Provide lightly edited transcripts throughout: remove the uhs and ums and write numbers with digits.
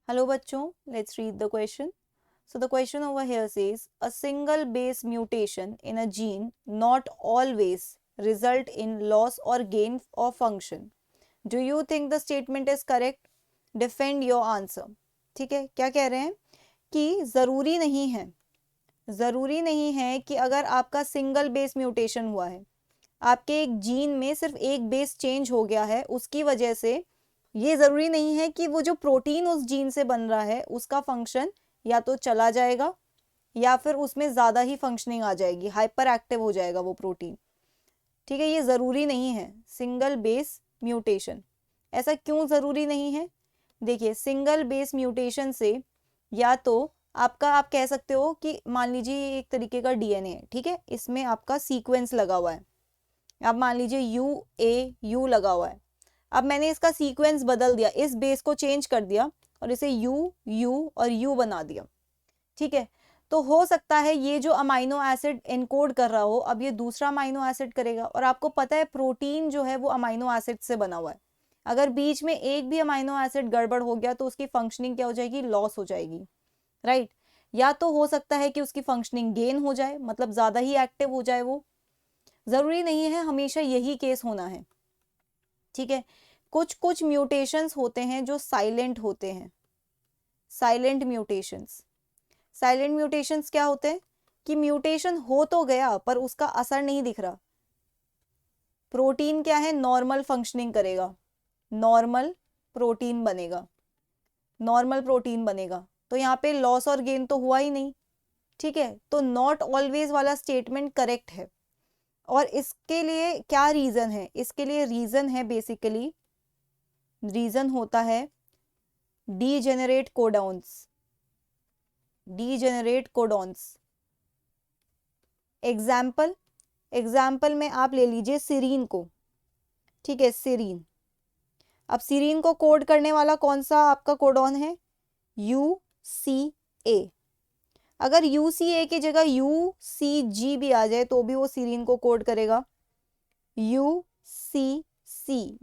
Hello बच्चों, let's read the question. So the question over here says a single base mutation in a gene not always result in loss or gain of function. Do you think the statement is correct? Defend your answer. ठीक है, क्या कह रहे हैं कि ज़रूरी नहीं है कि अगर आपका सिंगल बेस म्यूटेशन हुआ है, आपके एक जीन में सिर्फ एक बेस चेंज हो गया है, उसकी वजह से ये ज़रूरी नहीं है कि वो जो प्रोटीन उस जीन से बन रहा है उसका फंक्शन या तो चला जाएगा या फिर उसमें ज़्यादा ही फंक्शनिंग आ जाएगी, हाइपर एक्टिव हो जाएगा वो प्रोटीन। ठीक है, ये ज़रूरी नहीं है सिंगल बेस म्यूटेशन। ऐसा क्यों ज़रूरी नहीं है? देखिए, सिंगल बेस म्यूटेशन से या तो आपका, आप कह सकते हो कि मान लीजिए एक तरीके का डीएनए है, ठीक है, इसमें आपका सीक्वेंस लगा हुआ है। अब मान लीजिए यू लगा हुआ है। अब मैंने इसका सीक्वेंस बदल दिया, इस बेस को चेंज कर दिया और इसे यू और यू बना दिया। ठीक है, तो हो सकता है ये जो अमाइनो एसिड इनकोड कर रहा हो, अब ये दूसरा अमाइनो एसिड करेगा। और आपको पता है प्रोटीन जो है वो अमाइनो एसिड से बना हुआ है। अगर बीच में एक भी अमाइनो एसिड गड़बड़ हो गया तो उसकी फंक्शनिंग क्या हो जाएगी? लॉस हो जाएगी, राइट। या तो हो सकता है कि उसकी फंक्शनिंग गेन हो जाए, मतलब ज्यादा ही एक्टिव हो जाए वो। जरूरी नहीं है हमेशा यही केस होना है। ठीक है, कुछ कुछ म्यूटेशंस होते हैं जो साइलेंट होते हैं। साइलेंट म्यूटेशंस क्या होते हैं कि म्यूटेशन हो तो गया पर उसका असर नहीं दिख रहा। प्रोटीन क्या है? नॉर्मल फंक्शनिंग करेगा, नॉर्मल प्रोटीन बनेगा, तो यहाँ पे लॉस और गेन तो हुआ ही नहीं। ठीक है, तो नॉट ऑलवेज वाला स्टेटमेंट करेक्ट है। और इसके लिए क्या रीजन है? इसके लिए रीजन है, बेसिकली रीजन होता है डीजेनरेट कोडॉन्स। एग्जाम्पल में आप ले लीजिए सीरीन को। ठीक है, सीरीन। अब सीरीन को कोड करने वाला कौन सा आपका कोडॉन है? UCA। अगर UCA की जगह UCG भी आ जाए तो भी वो सीरीन को कोड करेगा। UCC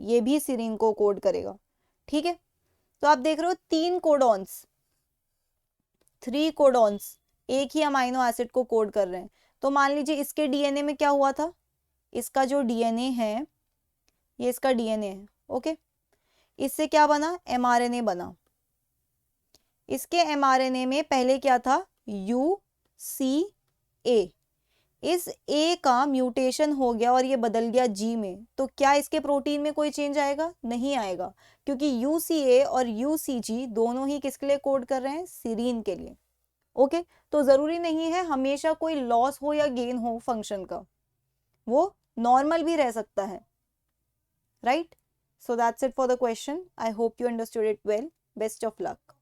ये भी सीरीन को कोड करेगा। ठीक है, तो आप देख रहे हो 3 कोडॉन्स एक ही अमाइनो एसिड को कोड कर रहे हैं। तो मान लीजिए इसके डीएनए में क्या हुआ था? इसका जो डीएनए है, ये इसका डीएनए है, ओके। इससे क्या बना? mRNA बना। इसके mRNA में पहले क्या था? UCA। इस A का म्यूटेशन हो गया और ये बदल गया G में, तो क्या इसके प्रोटीन में कोई चेंज आएगा? नहीं आएगा, क्योंकि UCA और UCG दोनों ही किसके लिए कोड कर रहे हैं? सीरीन के लिए। ओके, तो जरूरी नहीं है हमेशा कोई लॉस हो या गेन हो फंक्शन का, वो नॉर्मल भी रह सकता है, right. So that's it for the question. I hope you understood it well. Best of luck.